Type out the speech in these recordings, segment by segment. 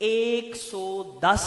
110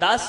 10